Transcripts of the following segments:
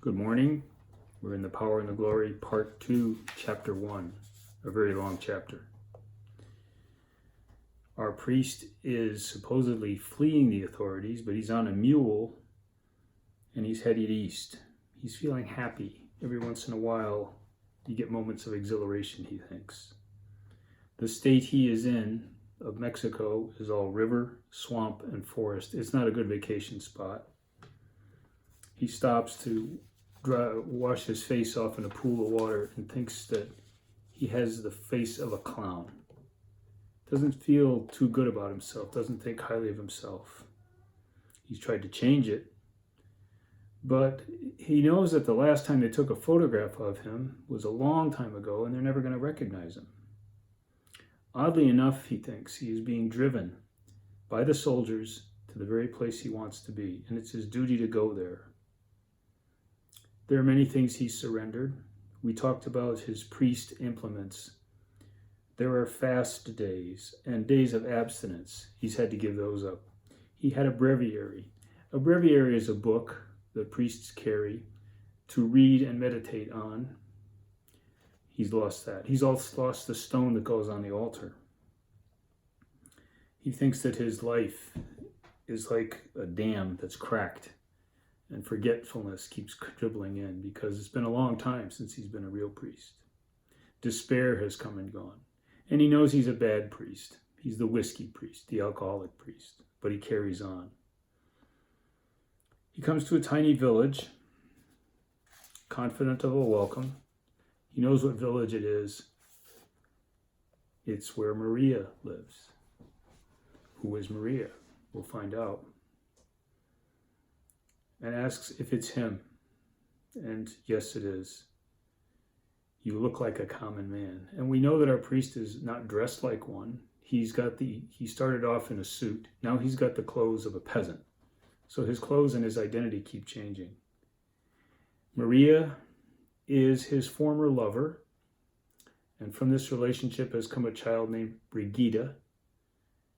Good morning. We're in The Power and the Glory, Part 2, Chapter 1, a very long chapter. Our priest is supposedly fleeing the authorities, but he's on a mule and he's headed east. He's feeling happy. Every once in a while, you get moments of exhilaration, he thinks. The state he is in, of Mexico, is all river, swamp, and forest. It's not a good vacation spot. He stops to wash his face off in a pool of water and thinks that he has the face of a clown. Doesn't feel too good about himself, doesn't think highly of himself. He's tried to change it, but he knows that the last time they took a photograph of him was a long time ago and they're never going to recognize him. Oddly enough, he thinks, he is being driven by the soldiers to the very place he wants to be, and it's his duty to go there. There are many things he surrendered. We talked about his priest implements. There are fast days and days of abstinence. He's had to give those up. He had a breviary. A breviary is a book that priests carry to read and meditate on. He's lost that. He's also lost the stone that goes on the altar. He thinks that his life is like a dam that's cracked, and forgetfulness keeps dribbling in because it's been a long time since he's been a real priest. Despair has come and gone. And he knows he's a bad priest. He's the whiskey priest, the alcoholic priest, but he carries on. He comes to a tiny village, confident of a welcome. He knows what village it is. It's where Maria lives. Who is Maria? We'll find out. And asks if it's him. And yes, it is. You look like a common man. And we know that our priest is not dressed like one. He started off in a suit. Now he's got the clothes of a peasant. So his clothes and his identity keep changing. Maria is his former lover. And from this relationship has come a child named Brigida.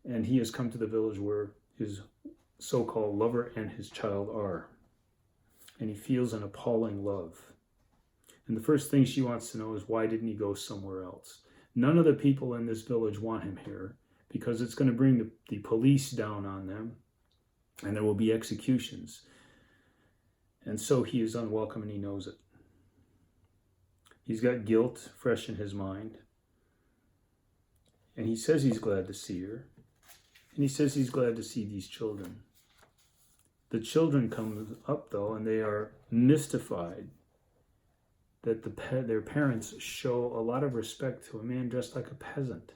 And he has come to the village where his so-called lover and his child are. And he feels an appalling love. And the first thing she wants to know is, why didn't he go somewhere else? None of the people in this village want him here because it's going to bring the police down on them and there will be executions. And so he is unwelcome and he knows it. He's got guilt fresh in his mind. And he says he's glad to see her. And he says he's glad to see these children. The children come up, though, and they are mystified that their parents show a lot of respect to a man dressed like a peasant.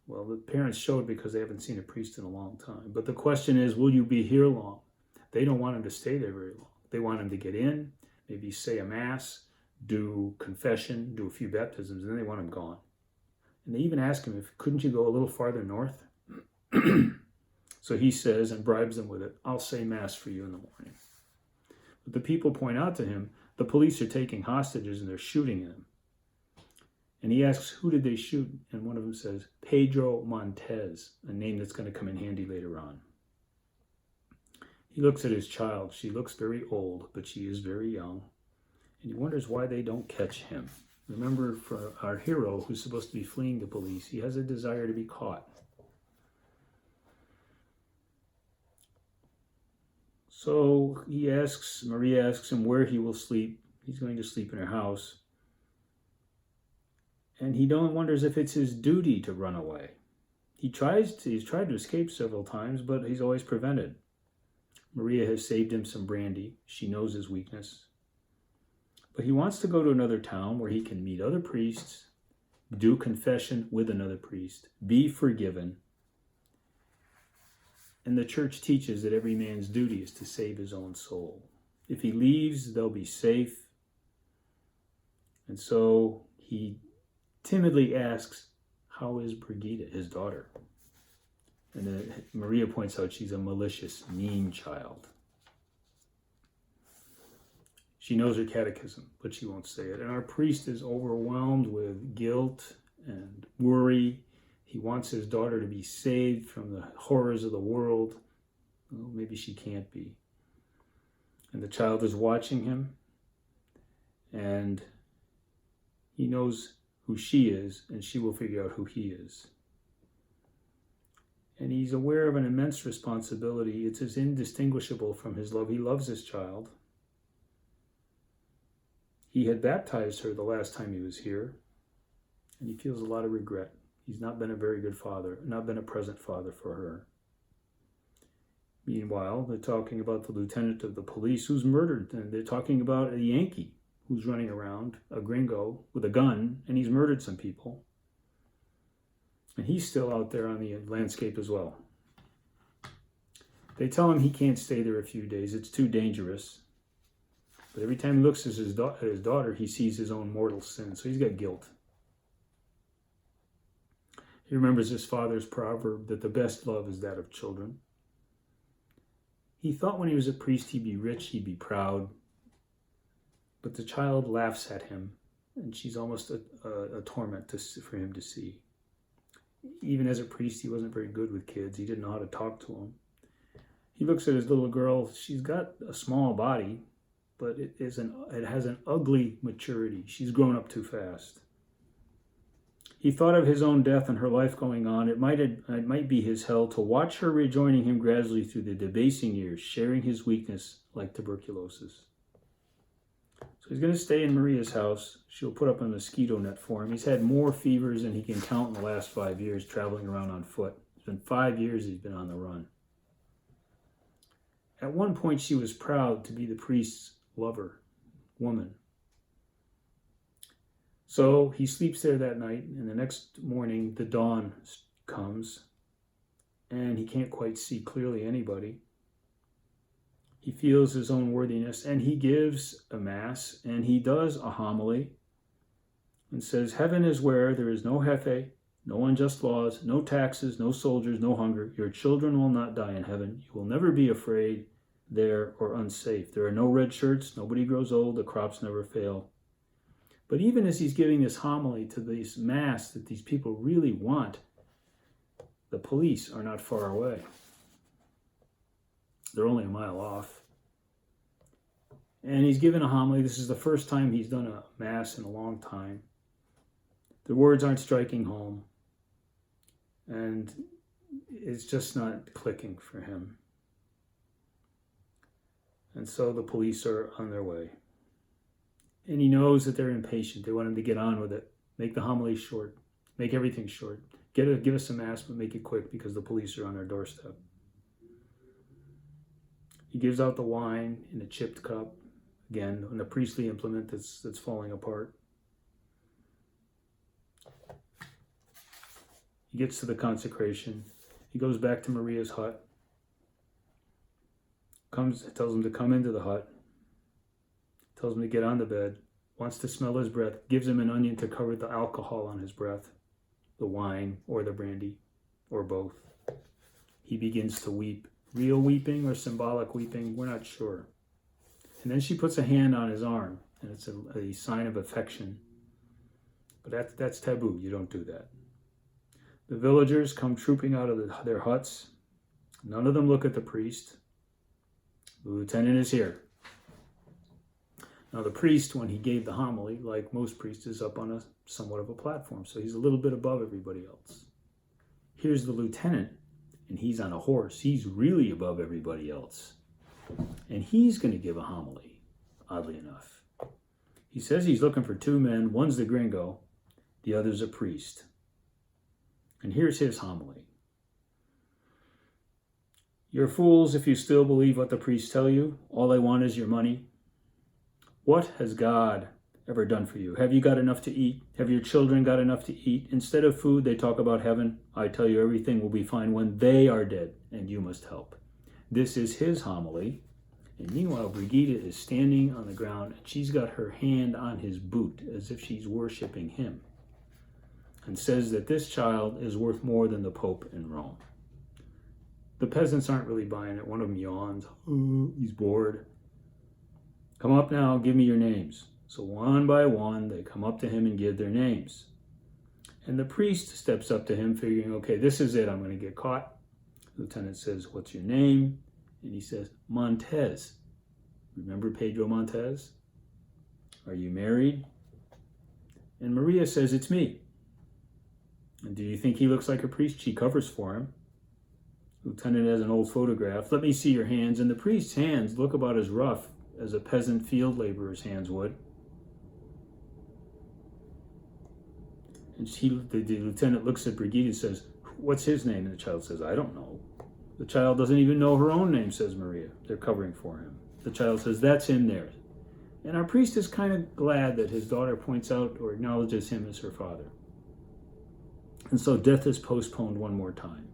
Well, the parents show it because they haven't seen a priest in a long time. But the question is, will you be here long? They don't want him to stay there very long. They want him to get in, maybe say a mass, do confession, do a few baptisms, and then they want him gone. And they even ask him, couldn't you go a little farther north? So he says, and bribes them with it, I'll say mass for you in the morning. But the people point out to him, the police are taking hostages and they're shooting them. And he asks, who did they shoot? And one of them says, Pedro Montez, a name that's going to come in handy later on. He looks at his child. She looks very old, but she is very young. And he wonders why they don't catch him. Remember, for our hero, who's supposed to be fleeing the police, he has a desire to be caught. So Maria asks him where he will sleep. He's going to sleep in her house. And he wonders if it's his duty to run away. He's tried to escape several times, but he's always prevented. Maria has saved him some brandy. She knows his weakness. But he wants to go to another town where he can meet other priests, do confession with another priest, be forgiven. And the church teaches that every man's duty is to save his own soul. If he leaves, they'll be safe. And so he timidly asks, how is Brigida, his daughter? And Maria points out she's a malicious, mean child. She knows her catechism, but she won't say it. And our priest is overwhelmed with guilt and worry. He wants his daughter to be saved from the horrors of the world. Well, maybe she can't be. And the child is watching him, and he knows who she is, and she will figure out who he is. And he's aware of an immense responsibility. It's as indistinguishable from his love. He loves this child. He had baptized her the last time he was here, and he feels a lot of regret. He's not been a very good father, not been a present father for her. Meanwhile, they're talking about the lieutenant of the police who's murdered, and they're talking about a Yankee who's running around, a gringo with a gun, and he's murdered some people. And he's still out there on the landscape as well. They tell him he can't stay there a few days. It's too dangerous. But every time he looks at his daughter, he sees his own mortal sin. So he's got guilt. He remembers his father's proverb that the best love is that of children. He thought when he was a priest he'd be rich, he'd be proud. But the child laughs at him, and she's almost a torment for him to see. Even as a priest, he wasn't very good with kids. He didn't know how to talk to them. He looks at his little girl. She's got a small body, but it has an ugly maturity. She's grown up too fast. He thought of his own death and her life going on. It might be his hell to watch her rejoining him gradually through the debasing years, sharing his weakness like tuberculosis. So he's going to stay in Maria's house. She'll put up a mosquito net for him. He's had more fevers than he can count in the last 5 years, traveling around on foot. It's been 5 years he's been on the run. At one point, she was proud to be the priest's lover, woman. So he sleeps there that night, and the next morning, the dawn comes, and he can't quite see clearly anybody. He feels his own worthiness, and he gives a mass, and he does a homily, and says, "Heaven is where there is no jefe, no unjust laws, no taxes, no soldiers, no hunger. Your children will not die in heaven. You will never be afraid there or unsafe. There are no red shirts, nobody grows old, the crops never fail." But even as he's giving this homily to this mass that these people really want, the police are not far away. They're only a mile off. And he's given a homily. This is the first time he's done a mass in a long time. The words aren't striking home. And it's just not clicking for him. And so the police are on their way. And he knows that they're impatient. They want him to get on with it. Make the homily short. Make everything short. Give us a mass, but make it quick because the police are on their doorstep. He gives out the wine in a chipped cup. Again, on a priestly implement that's falling apart. He gets to the consecration. He goes back to Maria's hut. Tells him to come into the hut. Tells him to get on the bed. Wants to smell his breath. Gives him an onion to cover the alcohol on his breath. The wine or the brandy or both. He begins to weep. Real weeping or symbolic weeping, we're not sure. And then she puts a hand on his arm, and it's a sign of affection. But that's taboo. You don't do that. The villagers come trooping out of their huts. None of them look at the priest. The lieutenant is here. Now the priest, when he gave the homily, like most priests, is up on a somewhat of a platform, so he's a little bit above everybody else. Here's the lieutenant, and he's on a horse. He's really above everybody else. And he's going to give a homily, oddly enough. He says he's looking for two men. One's the gringo, the other's a priest. And here's his homily. "You're fools if you still believe what the priests tell you. All they want is your money. What has God ever done for you? Have you got enough to eat? Have your children got enough to eat? Instead of food, they talk about heaven. I tell you, everything will be fine when they are dead, and you must help." This is his homily. And meanwhile, Brigida is standing on the ground, and she's got her hand on his boot as if she's worshiping him, and says that this child is worth more than the Pope in Rome. The peasants aren't really buying it. One of them yawns. Oh, he's bored. "Come up now, give me your names." So one by one, they come up to him and give their names. And the priest steps up to him, figuring, okay, this is it. I'm going to get caught. The lieutenant says, "What's your name?" And he says, "Montez." Remember Pedro Montez? Are you married? And Maria says, it's me. And do you think he looks like a priest? She covers for him. Lieutenant has an old photograph. Let me see your hands. And the priest's hands look about as rough as a peasant field laborer's hands would. And the lieutenant looks at Brigitte and says, what's his name? And the child says, I don't know. The child doesn't even know her own name, says Maria. They're covering for him. The child says, that's him there. And our priest is kind of glad that his daughter points out or acknowledges him as her father. And so death is postponed one more time.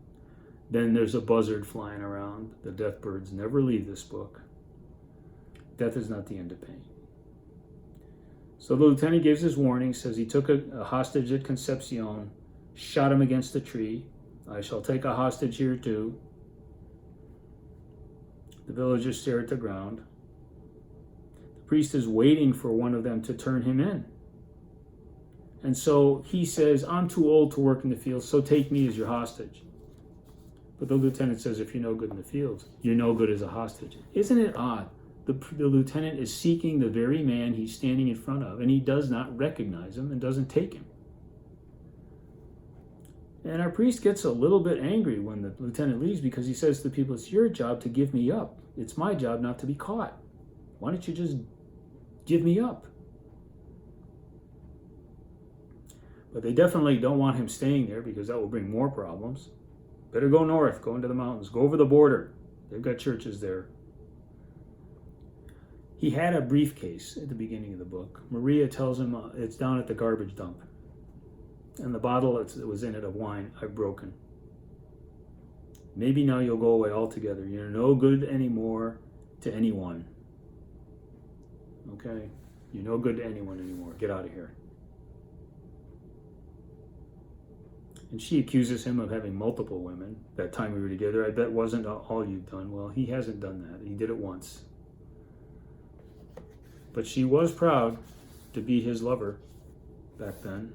Then there's a buzzard flying around. The death birds never leave this book. Death is not the end of pain. So the lieutenant gives his warning, says he took a hostage at Concepcion, shot him against a tree. I shall take a hostage here too. The villagers stare at the ground. The priest is waiting for one of them to turn him in. And so he says, I'm too old to work in the fields, so take me as your hostage. But the lieutenant says, if you're no good in the fields, you're no good as a hostage. Isn't it odd? The lieutenant is seeking the very man he's standing in front of, and he does not recognize him and doesn't take him. And our priest gets a little bit angry when the lieutenant leaves because he says to the people, it's your job to give me up. It's my job not to be caught. Why don't you just give me up? But they definitely don't want him staying there because that will bring more problems. Better go north, go into the mountains, go over the border. They've got churches there. He had a briefcase at the beginning of the book. Maria tells him it's down at the garbage dump. And the bottle that was in it of wine, I've broken. Maybe now you'll go away altogether. You're no good anymore to anyone. Okay? You're no good to anyone anymore. Get out of here. And she accuses him of having multiple women. That time we were together, I bet wasn't all you've done. Well, he hasn't done that. He did it once. But she was proud to be his lover back then.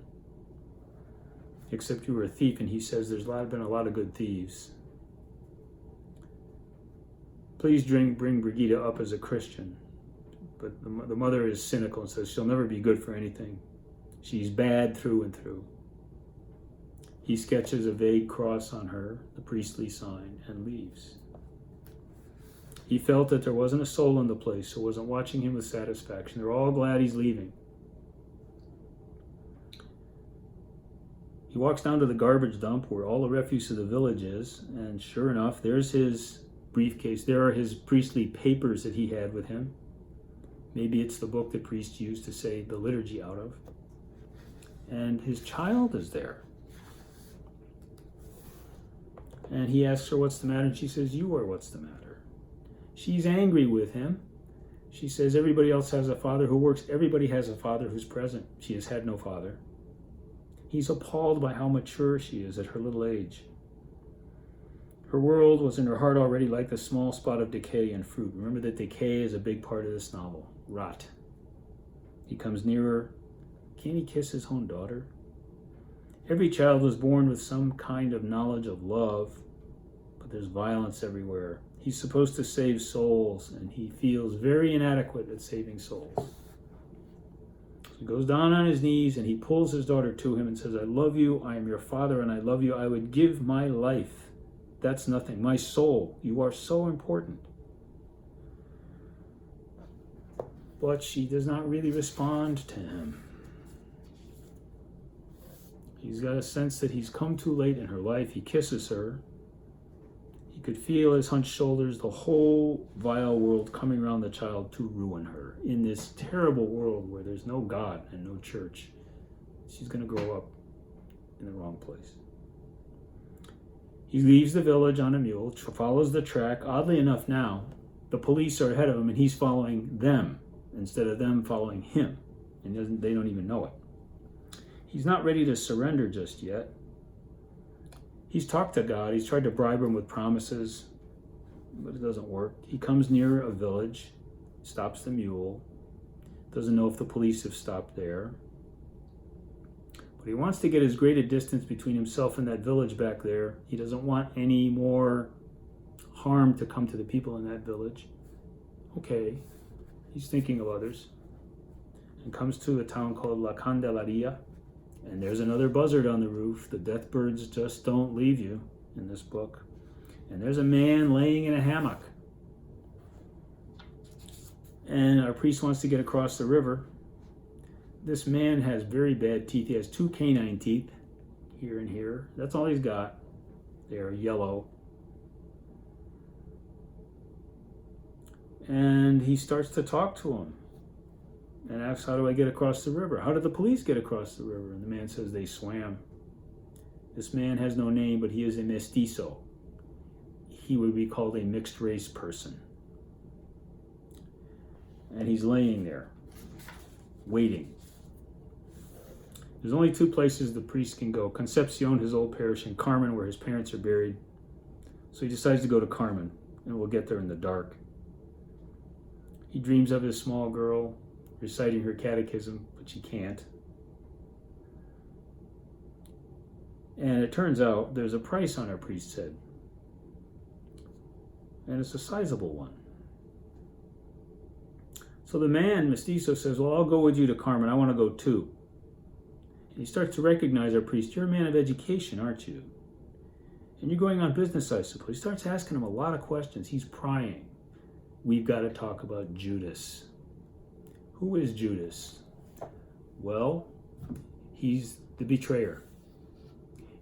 Except you were a thief, and he says there's been a lot of good thieves. Please bring Brigitte up as a Christian. But the mother is cynical and says she'll never be good for anything. She's bad through and through. He sketches a vague cross on her, the priestly sign, and leaves. He felt that there wasn't a soul in the place, so wasn't watching him with satisfaction. They're all glad he's leaving. He walks down to the garbage dump where all the refuse of the village is, and sure enough, there's his briefcase. There are his priestly papers that he had with him. Maybe it's the book the priest used to say the liturgy out of. And his child is there. And he asks her what's the matter, and she says, you are what's the matter. She's angry with him. She says everybody else has a father who works. Everybody has a father who's present. She has had no father. He's appalled by how mature she is at her little age. Her world was in her heart already like the small spot of decay in fruit. Remember that decay is a big part of this novel. Rot. He comes nearer. Can he kiss his own daughter? Every child was born with some kind of knowledge of love, but there's violence everywhere. He's supposed to save souls, and he feels very inadequate at saving souls. So he goes down on his knees, and he pulls his daughter to him and says, I love you, I am your father, and I love you. I would give my life. That's nothing. My soul, you are so important. But she does not really respond to him. He's got a sense that he's come too late in her life. He kisses her. He could feel his hunched shoulders, the whole vile world coming around the child to ruin her. In this terrible world where there's no God and no church, she's going to grow up in the wrong place. He leaves the village on a mule, follows the track. Oddly enough now, the police are ahead of him and he's following them instead of them following him. And they don't even know it. He's not ready to surrender just yet. He's talked to God. He's tried to bribe him with promises, but it doesn't work. He comes near a village, stops the mule, doesn't know if the police have stopped there. But he wants to get as great a distance between himself and that village back there. He doesn't want any more harm to come to the people in that village. Okay. He's thinking of others. And comes to a town called La Candelaria. And there's another buzzard on the roof. The death birds just don't leave you in this book. And there's a man laying in a hammock. And our priest wants to get across the river. This man has very bad teeth. He has 2 canine teeth, here and here. That's all he's got. They are yellow. And he starts to talk to him and asks, how do I get across the river? How did the police get across the river? And the man says they swam. This man has no name, but he is a mestizo. He would be called a mixed race person. And he's laying there, waiting. There's only 2 places the priest can go: Concepcion, his old parish, and Carmen, where his parents are buried. So he decides to go to Carmen, and we'll get there in the dark. He dreams of his small girl reciting her catechism, but she can't. And it turns out there's a price on our priest's head. And it's a sizable one. So the man, Mestizo, says, well, I'll go with you to Carmen. I want to go too. And he starts to recognize our priest. You're a man of education, aren't you? And you're going on business, I suppose. He starts asking him a lot of questions. He's prying. We've got to talk about Judas. Who is Judas? Well, he's the betrayer.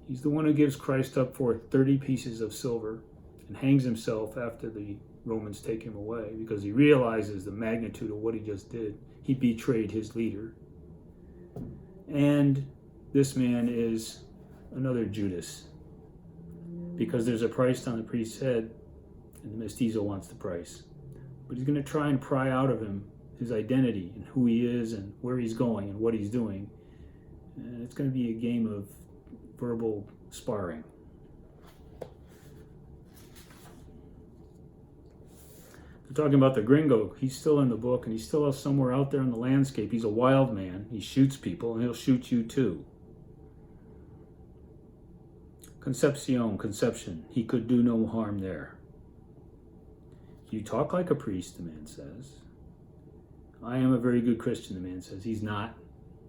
He's the one who gives Christ up for 30 pieces of silver and hangs himself after the Romans take him away because he realizes the magnitude of what he just did. He betrayed his leader. And this man is another Judas because there's a price on the priest's head and the mestizo wants the price. But he's going to try and pry out of him his identity and who he is and where he's going and what he's doing. And it's going to be a game of verbal sparring. They're talking about the gringo. He's still in the book and he's still somewhere out there in the landscape. He's a wild man. He shoots people and he'll shoot you too. Conception. He could do no harm there. You talk like a priest, the man says. I am a very good Christian, the man says. He's not.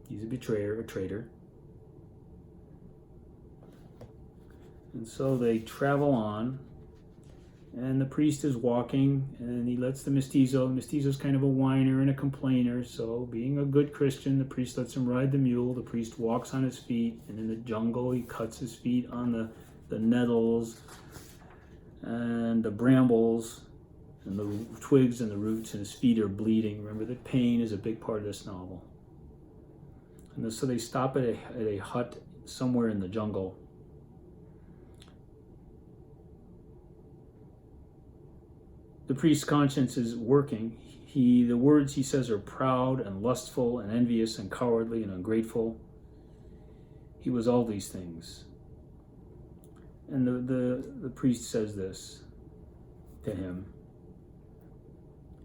He's a betrayer, a traitor. And so they travel on, and the priest is walking, and he lets the mestizo. The mestizo's kind of a whiner and a complainer, so being a good Christian, the priest lets him ride the mule. The priest walks on his feet, and in the jungle he cuts his feet on the nettles and the brambles and the twigs and the roots, and his feet are bleeding. Remember that pain is a big part of this novel. And so they stop at a hut somewhere in the jungle. The priest's conscience is working. The words he says are proud and lustful and envious and cowardly and ungrateful. He was all these things. And the priest says this to him.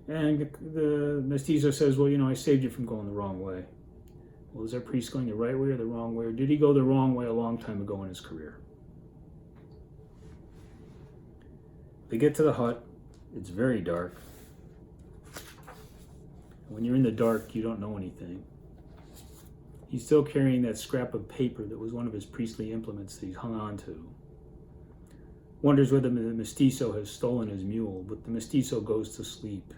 And the mestizo says, well, I saved you from going the wrong way. Well, is our priest going the right way or the wrong way? Or did he go the wrong way a long time ago in his career? They get to the hut. It's very dark. When you're in the dark, you don't know anything. He's still carrying that scrap of paper that was one of his priestly implements that he's hung on to. Wonders whether the mestizo has stolen his mule, but the mestizo goes to sleep.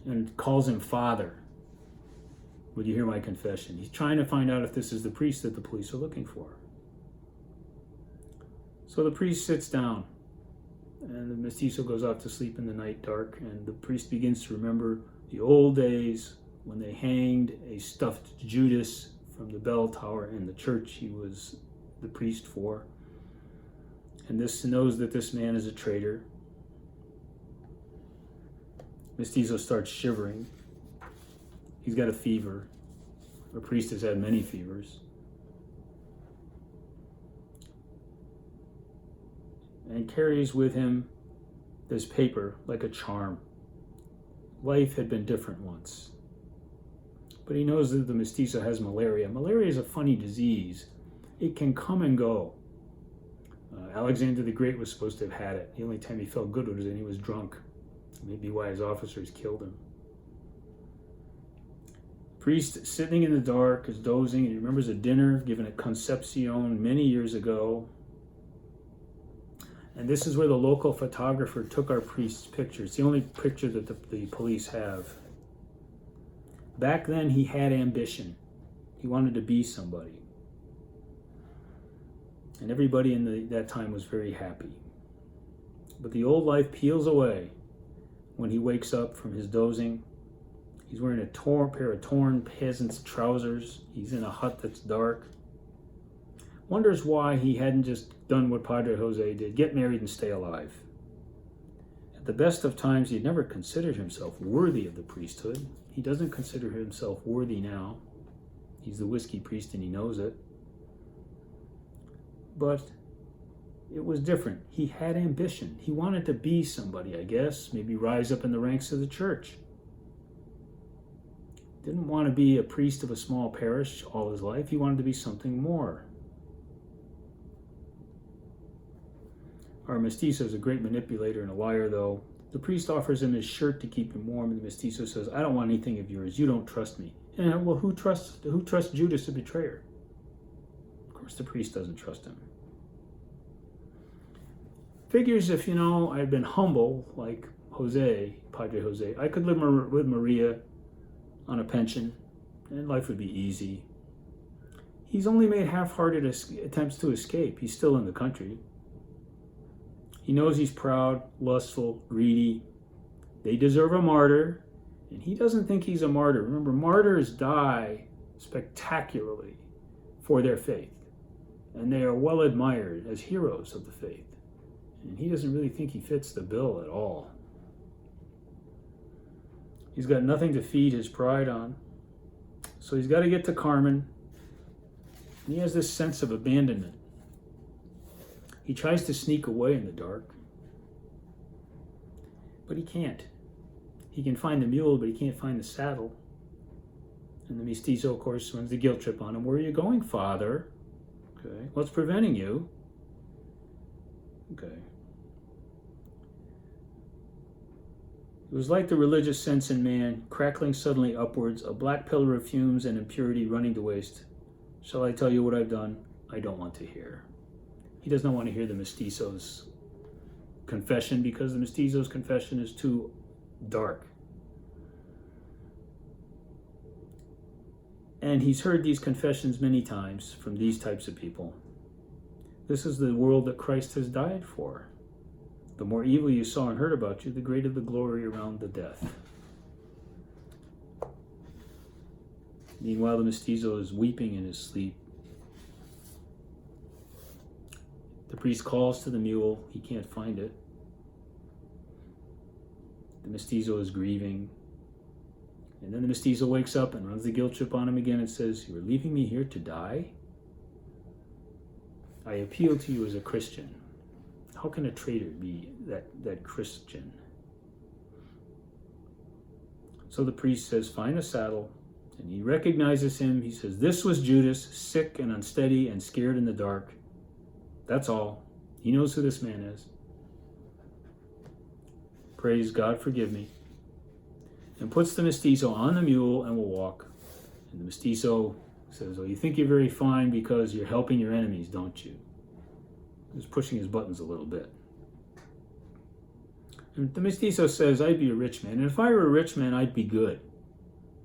And calls him father. Would you hear my confession? He's trying to find out if this is the priest that the police are looking for. So the priest sits down, and the mestizo goes off to sleep in the night dark, and the priest begins to remember the old days when they hanged a stuffed Judas from the bell tower in the church he was the priest for. And this knows that this man is a traitor. Mestizo starts shivering. He's got a fever. A priest has had many fevers. And carries with him this paper like a charm. Life had been different once. But he knows that the mestizo has malaria. Malaria is a funny disease. It can come and go. Alexander the Great was supposed to have had it. The only time he felt good was when he was drunk. Maybe why his officers killed him. Priest sitting in the dark is dozing. He remembers a dinner given at Concepcion many years ago. And this is where the local photographer took our priest's picture. It's the only picture that the police have. Back then, he had ambition. He wanted to be somebody. And everybody in that time was very happy. But the old life peels away when he wakes up from his dozing. He's wearing a pair of torn peasant's trousers. He's in a hut that's dark. Wonders why he hadn't just done what Padre Jose did, get married and stay alive. At the best of times, he had never considered himself worthy of the priesthood. He doesn't consider himself worthy now. He's the whiskey priest and he knows it. But it was different. He had ambition. He wanted to be somebody, I guess, maybe rise up in the ranks of the church. Didn't want to be a priest of a small parish all his life. He wanted to be something more. Our mestizo is a great manipulator and a liar, though. The priest offers him his shirt to keep him warm, and the mestizo says, I don't want anything of yours. You don't trust me. And well, who trusts Judas, the betrayer? Of course, the priest doesn't trust him. Figures if, I had been humble, like Jose, Padre Jose, I could live with Maria on a pension, and life would be easy. He's only made half-hearted attempts to escape. He's still in the country. He knows he's proud, lustful, greedy. They deserve a martyr, and he doesn't think he's a martyr. Remember, martyrs die spectacularly for their faith, and they are well admired as heroes of the faith. And he doesn't really think he fits the bill at all. He's got nothing to feed his pride on, so he's got to get to Carmen, and he has this sense of abandonment. He tries to sneak away in the dark, but he can't. He can find the mule, but he can't find the saddle. And the mestizo, of course, runs the guilt trip on him. Where are you going, Father? Okay. What's preventing you? Okay. It was like the religious sense in man, crackling suddenly upwards, a black pillar of fumes and impurity running to waste. Shall I tell you what I've done? I don't want to hear. He does not want to hear the mestizo's confession because the mestizo's confession is too dark. And he's heard these confessions many times from these types of people. This is the world that Christ has died for. The more evil you saw and heard about you, the greater the glory around the death. Meanwhile, the mestizo is weeping in his sleep. The priest calls to the mule. He can't find it. The mestizo is grieving. And then the mestizo wakes up and runs the guilt trip on him again and says, "You are leaving me here to die? I appeal to you as a Christian. How can a traitor be that Christian?" So the priest says, "Find a saddle." And he recognizes him. He says, "This was Judas, sick and unsteady and scared in the dark." That's all. He knows who this man is. Praise God, forgive me. And puts the mestizo on the mule and will walk. And the mestizo says, "Oh, you think you're very fine because you're helping your enemies, don't you?" He's pushing his buttons a little bit. And the mestizo says, "I'd be a rich man. And if I were a rich man, I'd be good.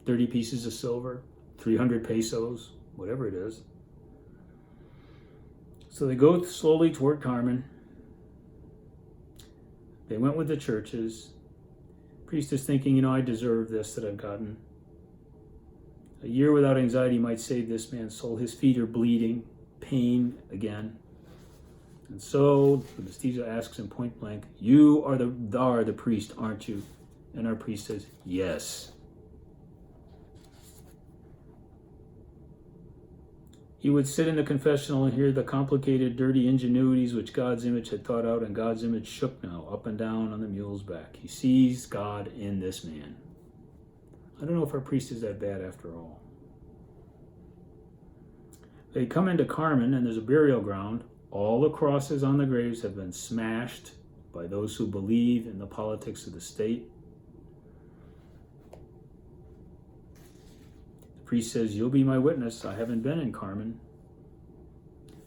30 pieces of silver, 300 pesos, whatever it is." So they go slowly toward Carmen. They went with the churches. Priest is thinking, I deserve this that I've gotten. A year without anxiety might save this man's soul. His feet are bleeding, pain again. And so the mestizo asks him point blank, "You are the priest, aren't you?" And our priest says, "Yes." He would sit in the confessional and hear the complicated, dirty ingenuities which God's image had thought out, and God's image shook now, up and down on the mule's back. He sees God in this man. I don't know if our priest is that bad after all. They come into Carmen, and there's a burial ground. All the crosses on the graves have been smashed by those who believe in the politics of the state. The priest says, "You'll be my witness. I haven't been in Carmen."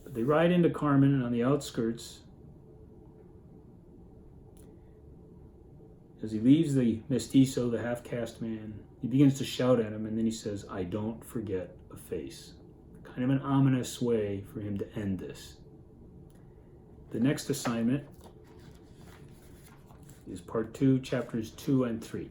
But they ride into Carmen, and on the outskirts, as he leaves the mestizo, the half-caste man, he begins to shout at him, and then he says, "I don't forget a face." Kind of an ominous way for him to end this. The next assignment is part 2, chapters 2 and 3.